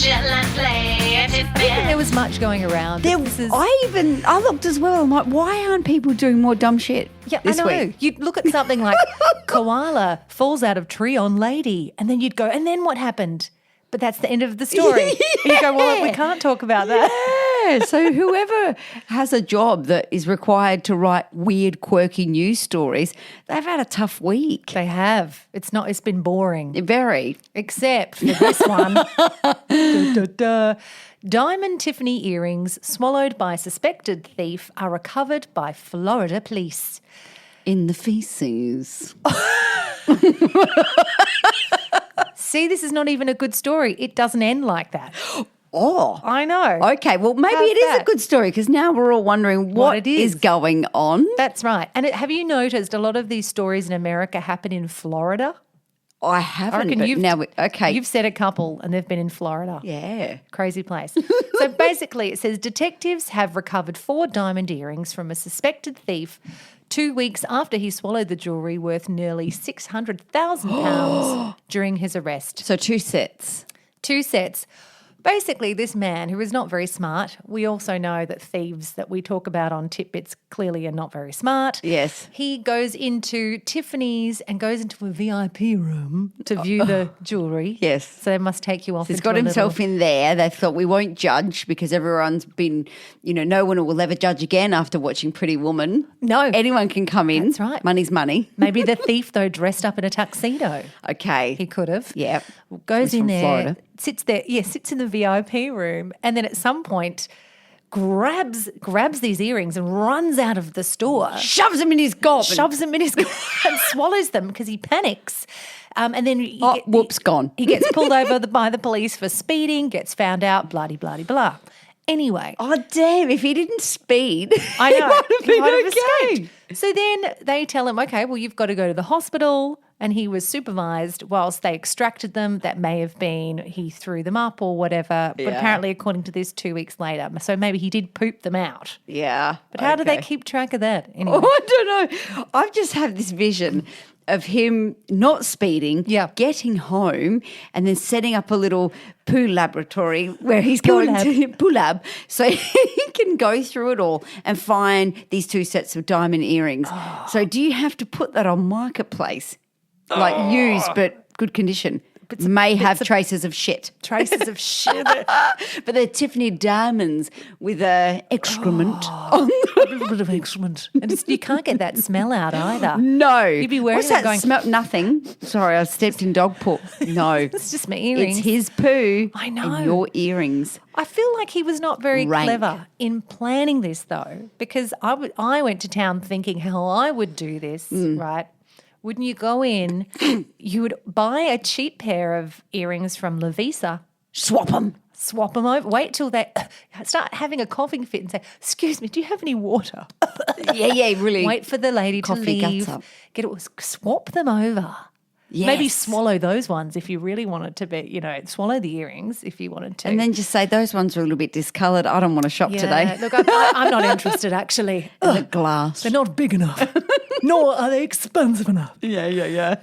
There was much going around. I looked as well. I'm like, why aren't people doing more dumb shit this I know. week? You'd look at something like koala falls out of tree on lady, and then you'd go, and then what happened? But that's the end of the story. And you go, well, we can't talk about that. Yeah, so whoever has a job that is required to write weird, quirky news stories, they've had a tough week. They have. It's been boring. Very. Except for this one. Diamond Tiffany earrings swallowed by suspected thief are recovered by Florida police. In the feces. See, this is not even a good story. It doesn't end like that. Oh. I know. Okay, well, maybe it is a good story because now we're all wondering what is going on. That's right. And have you noticed a lot of these stories in America happen in Florida? I haven't, You've said a couple and they've been in Florida. Yeah. Crazy place. So basically it says detectives have recovered 4 diamond earrings from a suspected thief 2 weeks after he swallowed the jewellery worth nearly £600,000 during his arrest. So 2 sets. 2 sets. Basically, this man, who is not very smart, we also know that thieves that we talk about on Titbits clearly are not very smart. Yes. He goes into Tiffany's and goes into a VIP room to view the jewellery. Yes. So they must take you off. He's got himself in there. They thought we won't judge because everyone's been, no one will ever judge again after watching Pretty Woman. No. Anyone can come in. That's right. Money's money. Maybe the thief, though, dressed up in a tuxedo. Okay. He could have. Yeah. Goes in there, Florida. sits in the VIP room, and then at some point grabs these earrings and runs out of the store. Shoves them in his gob. And swallows them because he panics. And then gone. He gets pulled over by the police for speeding, gets found out, blah-de-blah-de-blah. Anyway. Oh, damn, if he didn't speed, I know. he might have escaped. So then they tell him, okay, well, you've got to go to the hospital. And he was supervised whilst they extracted them. That may have been he threw them up or whatever. But apparently, according to this, 2 weeks later. So maybe he did poop them out. Yeah. But how do they keep track of that? Anyway. Oh, I don't know. I've just had this vision of him not speeding, getting home, and then setting up a little poo laboratory where he's going to poo lab, so he can go through it all and find these 2 sets of diamond earrings. Oh. So do you have to put that on Marketplace? Like used but good condition. May have traces of shit. Traces of shit. But they're Tiffany diamonds with excrement. A little bit of excrement. And you can't get that smell out either. No. You'd be wearing What's that smell? Nothing. Sorry, I stepped in dog poop. No. It's just my earrings. It's his poo. I know. And your earrings. I feel like he was not very clever in planning this though, because I went to town thinking how I would do this, right? Wouldn't you go in, you would buy a cheap pair of earrings from Lavisa. Swap them over. Wait till they start having a coughing fit and say, excuse me, do you have any water? Yeah, really. Wait for the lady to leave. Swap them over. Yes. Maybe swallow those ones if you really wanted to be, swallow the earrings if you wanted to. And then just say, those ones are a little bit discoloured. I don't want to shop today. Look, I'm not interested actually. The glass. They're not big enough. Nor are they expensive enough. Yeah.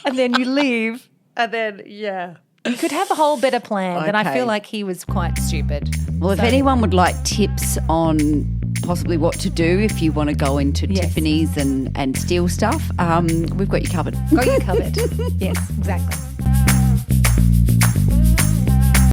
And then you leave and then, You could have a whole better plan, but I feel like he was quite stupid. Well, if anyone would like tips on possibly what to do if you want to go into Tiffany's and steal stuff, we've got you covered. Got you covered. Yes, exactly.